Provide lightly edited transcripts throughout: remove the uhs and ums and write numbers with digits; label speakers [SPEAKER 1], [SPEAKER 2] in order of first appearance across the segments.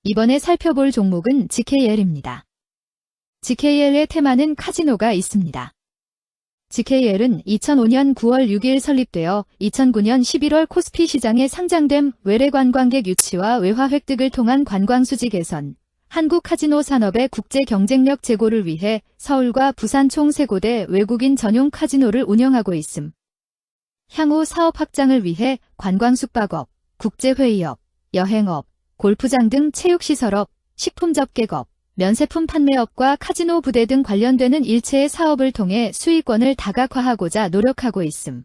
[SPEAKER 1] 이번에 살펴볼 종목은 GKL입니다. GKL의 테마는 카지노가 있습니다. GKL은 2005년 9월 6일 설립되어 2009년 11월 코스피 시장에 상장됨 외래 관광객 유치와 외화 획득을 통한 관광수지 개선, 한국 카지노 산업의 국제 경쟁력 제고를 위해 서울과 부산 총 3곳의 외국인 전용 카지노를 운영하고 있음. 향후 사업 확장을 위해 관광 숙박업, 국제회의업, 여행업, 골프장 등 체육시설업, 식품 접객업, 면세품 판매업과 카지노 부대 등 관련되는 일체의 사업을 통해 수익권을 다각화하고자 노력하고 있음.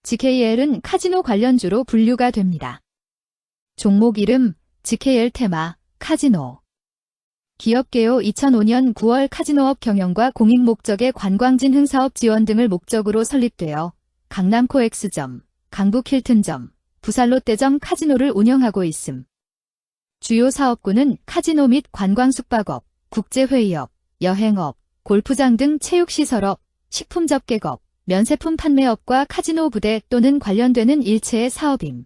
[SPEAKER 1] GKL은 카지노 관련주로 분류가 됩니다. 종목 이름 GKL 테마 카지노. 기업개요 2005년 9월 카지노업 경영과 공익 목적의 관광진흥 사업 지원 등을 목적으로 설립되어 강남 코엑스점, 강북 힐튼점, 부산 롯데점 카지노를 운영하고 있음. 주요 사업군은 카지노 및 관광 숙박업, 국제회의업, 여행업, 골프장 등 체육시설업, 식품 접객업, 면세품 판매업과 카지노 부대 또는 관련되는 일체의 사업임.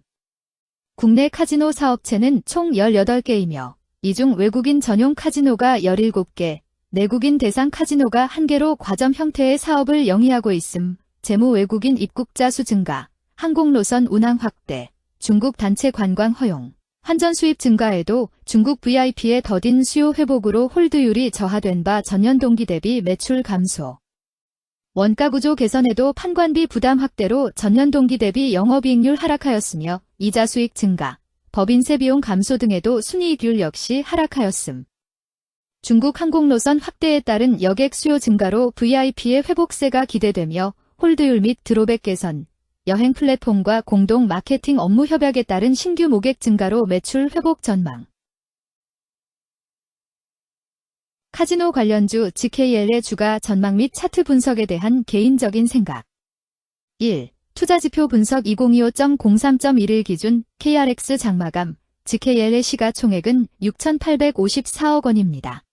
[SPEAKER 1] 국내 카지노 사업체는 총 18개이며 이 중 외국인 전용 카지노가 17개, 내국인 대상 카지노가 1개로 과점 형태의 사업을 영위하고 있음. 재무 외국인 입국자 수 증가, 항공노선 운항 확대, 중국 단체 관광 허용, 환전 수입 증가에도 중국 VIP의 더딘 수요 회복으로 홀드율이 저하된 바 전년 동기 대비 매출 감소. 원가 구조 개선에도 판관비 부담 확대로 전년 동기 대비 영업이익률 하락하였으며 이자 수익 증가, 법인세 비용 감소 등에도 순이익률 역시 하락하였음. 중국 항공노선 확대에 따른 여객 수요 증가로 VIP의 회복세가 기대되며 홀드율 및 드로백 개선, 여행 플랫폼과 공동 마케팅 업무 협약에 따른 신규 모객 증가로 매출 회복 전망. 카지노 관련주 GKL의 주가 전망 및 차트 분석에 대한 개인적인 생각. 1. 투자지표 분석 2025.03.11 기준 KRX 장마감 GKL의 시가총액은 6,854억 원입니다.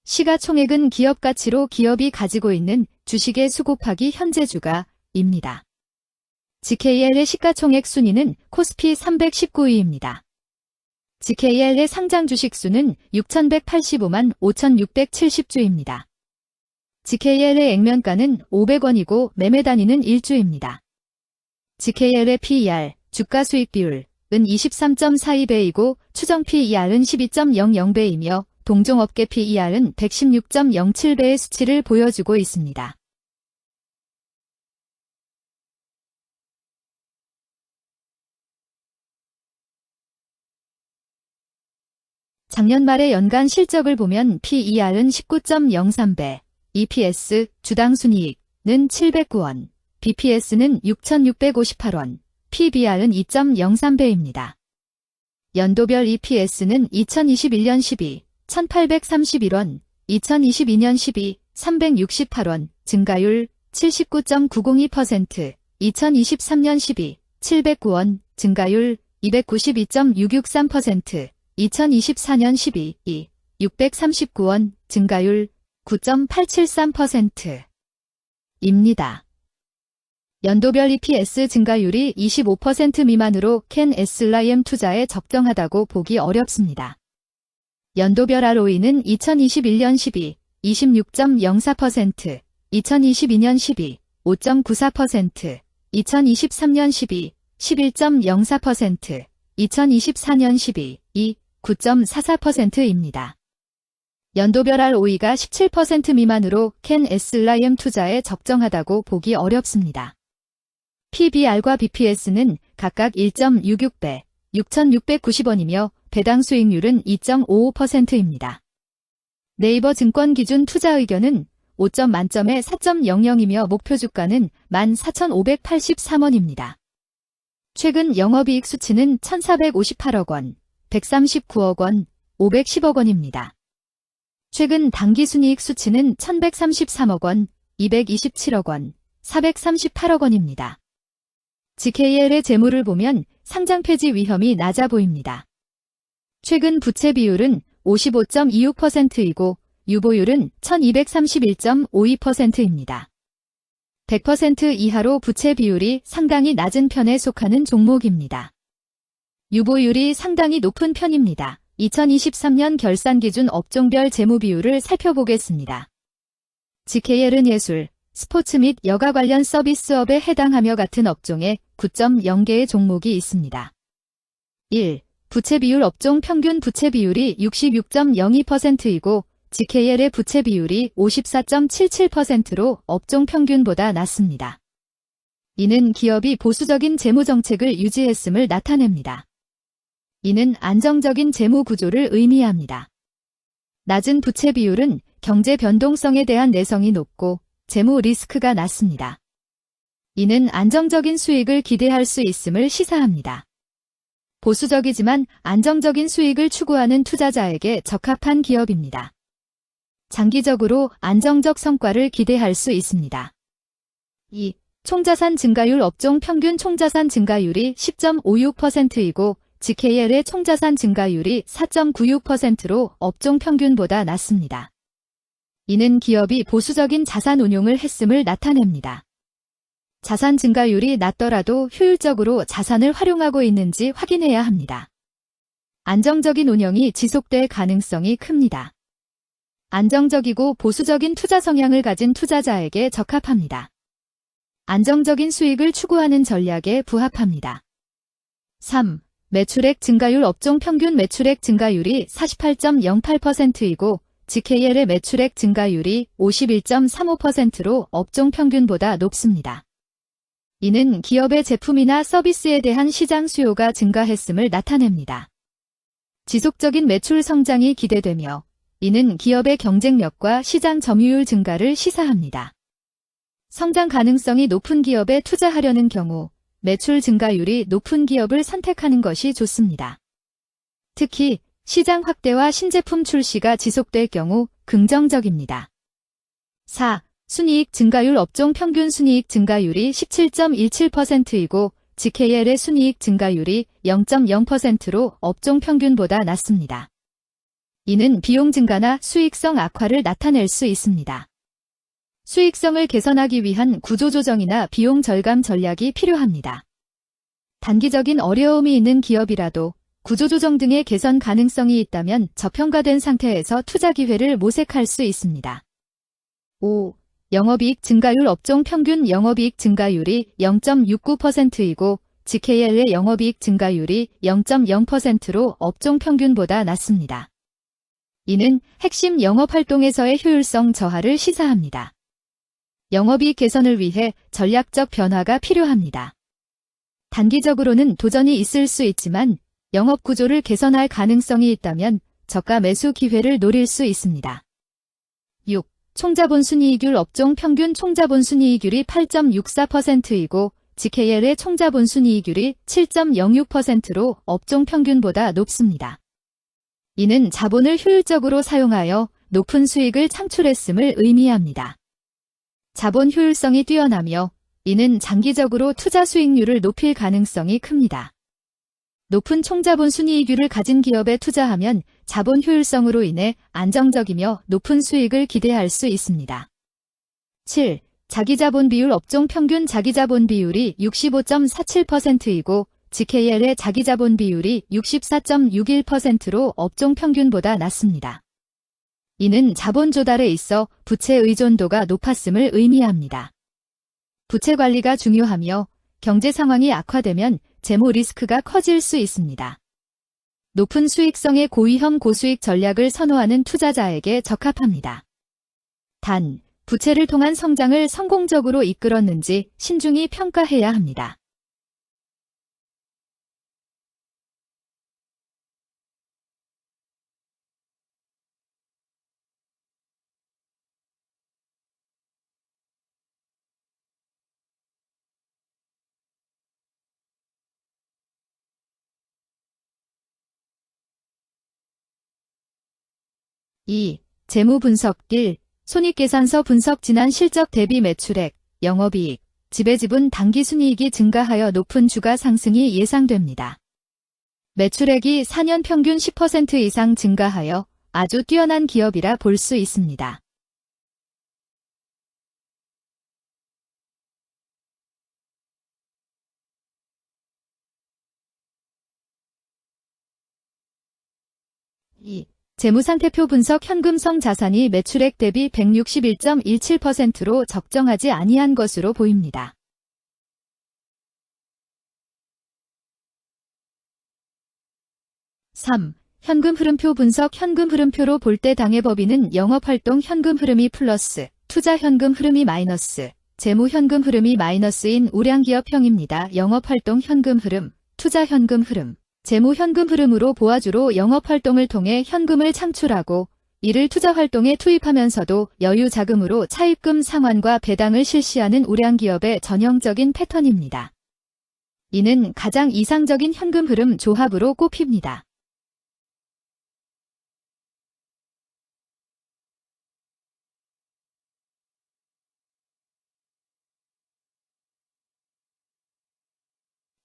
[SPEAKER 1] 시가총액은 기업가치로 기업이 가지고 있는 주식의 수 곱하기 현재 주가입니다. GKL의 시가총액 순위는 코스피 319위입니다. GKL의 상장 주식 수는 6,185만 5,670주입니다. GKL의 액면가는 500원이고 매매 단위는 1주입니다. GKL의 PER, 주가 수익 비율은 23.42배이고 추정 PER은 12.00배이며 동종업계 PER은 116.07배의 수치를 보여주고 있습니다. 작년 말의 연간 실적을 보면 PER은 19.03배, EPS, 주당 순이익은 709원, BPS는 6,658원, PBR은 2.03배입니다. 연도별 EPS는 2021년 12, 1,831원, 2022년 12, 368원, 증가율 79.902%, 2023년 12, 709원, 증가율 292.663%, 2024년 12, 639원, 증가율 9.873%입니다. 연도별 EPS 증가율이 25% 미만으로 캔 SLIM 투자에 적정하다고 보기 어렵습니다. 연도별 ROE는 2021년 12, 26.04%, 2022년 12, 5.94%, 2023년 12, 11.04%, 2024년 12, 9.44%입니다. 연도별 ROE가 17% 미만으로 캔 SLIM 투자에 적정하다고 보기 어렵습니다. PBR과 BPS는 각각 1.66배, 6,690원이며 배당 수익률은 2.55%입니다. 네이버 증권 기준 투자 의견은 5점 만점에 4.00이며 목표 주가는 14,583원입니다. 최근 영업이익 수치는 1,458억 원, 139억 원, 510억 원입니다. 최근 당기순이익 수치는 1,133억 원, 227억 원, 438억 원입니다. GKL의 재무를 보면 상장 폐지 위험이 낮아 보입니다. 최근 부채 비율은 55.26%이고 유보율은 1231.52%입니다. 100% 이하로 부채 비율이 상당히 낮은 편에 속하는 종목입니다. 유보율이 상당히 높은 편입니다. 2023년 결산 기준 업종별 재무 비율을 살펴보겠습니다. GKL은 예술, 스포츠 및 여가 관련 서비스업에 해당하며 같은 업종에 9.0개의 종목이 있습니다. 1. 부채 비율 업종 평균 부채 비율이 66.02%이고 GKL의 부채 비율이 54.77%로 업종 평균보다 낮습니다. 이는 기업이 보수적인 재무 정책을 유지했음을 나타냅니다. 이는 안정적인 재무 구조를 의미합니다. 낮은 부채 비율은 경제 변동성에 대한 내성이 높고 재무 리스크가 낮습니다. 이는 안정적인 수익을 기대할 수 있음을 시사합니다. 보수적이지만 안정적인 수익을 추구하는 투자자에게 적합한 기업입니다. 장기적으로 안정적 성과를 기대할 수 있습니다. 2. 총자산 증가율 업종 평균 총자산 증가율이 10.56%이고 GKL의 총자산 증가율이 4.96%로 업종 평균보다 낮습니다. 이는 기업이 보수적인 자산 운용을 했음을 나타냅니다. 자산 증가율이 낮더라도 효율적으로 자산을 활용하고 있는지 확인해야 합니다. 안정적인 운영이 지속될 가능성이 큽니다. 안정적이고 보수적인 투자 성향을 가진 투자자에게 적합합니다. 안정적인 수익을 추구하는 전략에 부합합니다. 3. 매출액 증가율 업종 평균 매출액 증가율이 48.08%이고 GKL의 매출액 증가율이 51.35%로 업종 평균보다 높습니다. 이는 기업의 제품이나 서비스에 대한 시장 수요가 증가했음을 나타냅니다. 지속적인 매출 성장이 기대되며 이는 기업의 경쟁력과 시장 점유율 증가를 시사합니다. 성장 가능성이 높은 기업에 투자하려는 경우 매출 증가율이 높은 기업을 선택하는 것이 좋습니다. 특히 시장 확대와 신제품 출시가 지속될 경우 긍정적입니다. 4. 순이익 증가율 업종 평균 순이익 증가율이 17.17%이고 GKL의 순이익 증가율이 0.0%로 업종 평균보다 낮습니다. 이는 비용 증가나 수익성 악화를 나타낼 수 있습니다. 수익성을 개선하기 위한 구조조정이나 비용 절감 전략이 필요합니다. 단기적인 어려움이 있는 기업이라도 구조조정 등의 개선 가능성이 있다면 저평가된 상태에서 투자 기회를 모색할 수 있습니다. 5. 영업이익 증가율 업종 평균 영업이익 증가율이 0.69%이고 GKL의 영업이익 증가율이 0.0%로 업종 평균보다 낮습니다. 이는 핵심 영업활동에서의 효율성 저하를 시사합니다. 영업이익 개선을 위해 전략적 변화가 필요합니다. 단기적으로는 도전이 있을 수 있지만 영업 구조를 개선할 가능성이 있다면 저가 매수 기회를 노릴 수 있습니다. 6. 총자본 순이익률 업종 평균 총자본 순이익률이 8.64%이고 GKL의 총자본 순이익률이 7.06%로 업종 평균보다 높습니다. 이는 자본을 효율적으로 사용하여 높은 수익을 창출했음을 의미합니다. 자본 효율성이 뛰어나며 이는 장기적으로 투자 수익률을 높일 가능성이 큽니다. 높은 총자본 순이익률을 가진 기업에 투자하면 자본 효율성으로 인해 안정적이며 높은 수익을 기대할 수 있습니다. 7. 자기자본 비율 업종 평균 자기자본 비율이 65.47%이고 GKL의 자기자본 비율이 64.61%로 업종 평균보다 낮습니다. 이는 자본 조달에 있어 부채 의존도가 높았음을 의미합니다. 부채 관리가 중요하며 경제 상황이 악화되면 재무 리스크가 커질 수 있습니다. 높은 수익성의 고위험 고수익 전략을 선호하는 투자자에게 적합합니다. 단, 부채를 통한 성장을 성공적으로 이끌었는지 신중히 평가해야 합니다. (2) 재무 분석 1. 손익계산서 분석 지난 실적 대비 매출액, 영업이익, 지배지분 당기순이익이 증가하여 높은 주가 상승이 예상됩니다. 매출액이 4년 평균 10% 이상 증가하여 아주 뛰어난 기업이라 볼 수 있습니다. 2. 재무상태표 분석 현금성 자산이 매출액 대비 161.17%로 적정하지 아니한 것으로 보입니다. 3. 현금 흐름표 분석 현금 흐름표로 볼 때 당해법인은 영업활동 현금 흐름이 플러스, 투자 현금 흐름이 마이너스, 재무 현금 흐름이 마이너스인 우량기업형입니다. 영업활동 현금 흐름, 투자 현금 흐름, 재무 현금 흐름으로 보아주로 영업활동을 통해 현금을 창출하고 이를 투자활동에 투입하면서도 여유 자금으로 차입금 상환과 배당을 실시하는 우량기업의 전형적인 패턴입니다. 이는 가장 이상적인 현금 흐름 조합으로 꼽힙니다.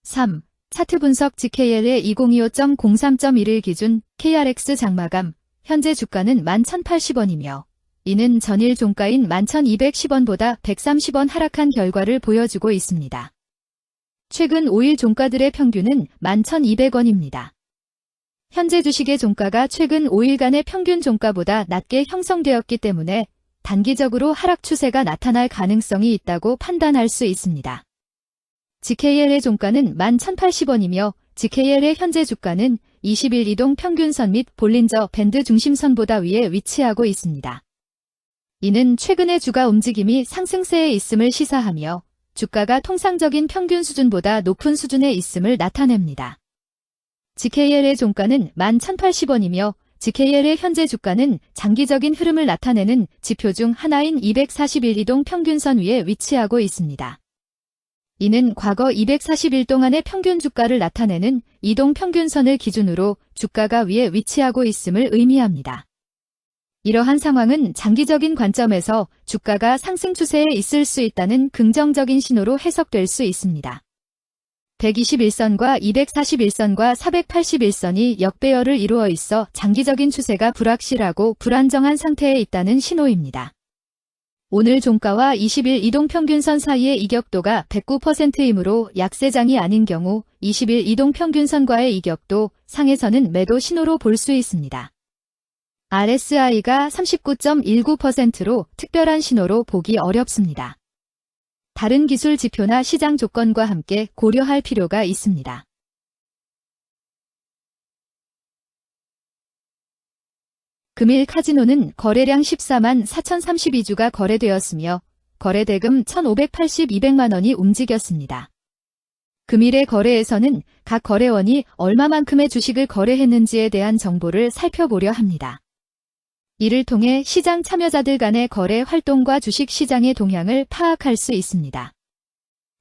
[SPEAKER 1] (3) 차트 분석 GKL의 2025.03.1일 기준 KRX 장마감 현재 주가는 11,080원이며 이는 전일 종가인 11,210원보다 130원 하락한 결과를 보여주고 있습니다. 최근 5일 종가들의 평균은 11,200원입니다. 현재 주식의 종가가 최근 5일간의 평균 종가보다 낮게 형성되었기 때문에 단기적으로 하락 추세가 나타날 가능성이 있다고 판단할 수 있습니다. GKL의 종가는 11,080원이며 GKL의 현재 주가는 20일 이동 평균선 및 볼린저 밴드 중심선보다 위에 위치하고 있습니다. 이는 최근의 주가 움직임이 상승세에 있음을 시사하며 주가가 통상적인 평균 수준보다 높은 수준에 있음을 나타냅니다. GKL의 종가는 11,080원이며 GKL의 현재 주가는 장기적인 흐름을 나타내는 지표 중 하나인 241 이동 평균선 위에 위치하고 있습니다. 이는 과거 240일 동안의 평균 주가를 나타내는 이동 평균선을 기준으로 주가가 위에 위치하고 있음을 의미합니다. 이러한 상황은 장기적인 관점에서 주가가 상승 추세에 있을 수 있다는 긍정적인 신호로 해석될 수 있습니다. 121선과 241선과 481선이 역배열을 이루어 있어 장기적인 추세가 불확실하고 불안정한 상태에 있다는 신호입니다. 오늘 종가와 20일 이동평균선 사이의 이격도가 109%이므로 약세장이 아닌 경우 20일 이동평균선과의 이격도 상에서는 매도 신호로 볼 수 있습니다. RSI가 39.19%로 특별한 신호로 보기 어렵습니다. 다른 기술 지표나 시장 조건과 함께 고려할 필요가 있습니다. 금일 카지노는 거래량 14만 4,032주가 거래되었으며 거래대금 1,582백만 원이 움직였습니다. 금일의 거래에서는 각 거래원이 얼마만큼의 주식을 거래했는지에 대한 정보를 살펴보려 합니다. 이를 통해 시장 참여자들 간의 거래 활동과 주식 시장의 동향을 파악할 수 있습니다.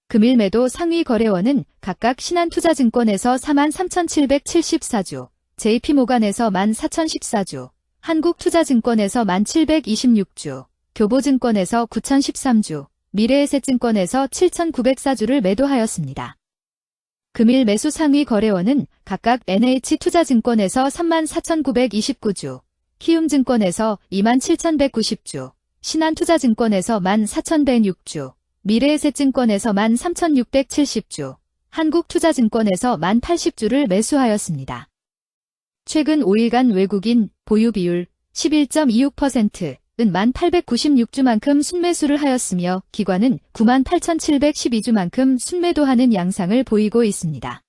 [SPEAKER 1] 금일 매도 상위 거래원은 각각 신한투자증권에서 43,774주, JP모간에서 14,014주, 한국투자증권에서 1,726주, 교보증권에서 9,013주, 미래에셋증권에서 7,904주를 매도하였습니다. 금일 매수 상위 거래원은 각각 NH투자증권에서 34,929주, 키움증권에서 27,190주, 신한투자증권에서 14,106주, 미래에셋증권에서 13,670주, 한국투자증권에서 1080주를 매수하였습니다. 최근 5일간 외국인 보유 비율 11.26%은 1,896주만큼 순매수를 하였으며 기관은 98,712주만큼 순매도하는 양상을 보이고 있습니다.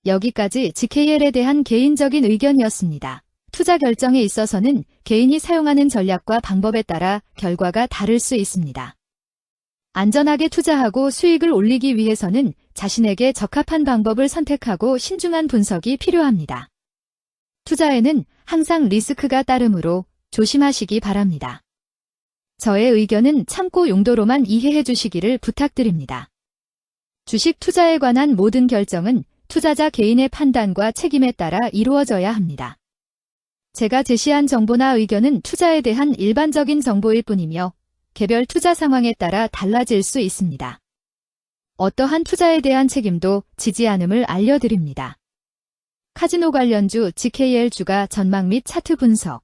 [SPEAKER 1] 여기까지 GKL에 대한 개인적인 의견이었습니다. 투자 결정에 있어서는 개인이 사용하는 전략과 방법에 따라 결과가 다를 수 있습니다. 안전하게 투자하고 수익을 올리기 위해서는 자신에게 적합한 방법을 선택하고 신중한 분석이 필요합니다. 투자에는 항상 리스크가 따르므로 조심하시기 바랍니다. 저의 의견은 참고 용도로만 이해해 주시기를 부탁드립니다. 주식 투자에 관한 모든 결정은 투자자 개인의 판단과 책임에 따라 이루어져야 합니다. 제가 제시한 정보나 의견은 투자에 대한 일반적인 정보일 뿐이며 개별 투자 상황에 따라 달라질 수 있습니다. 어떠한 투자에 대한 책임도 지지 않음을 알려드립니다. 카지노 관련주 GKL 주가 전망 및 차트 분석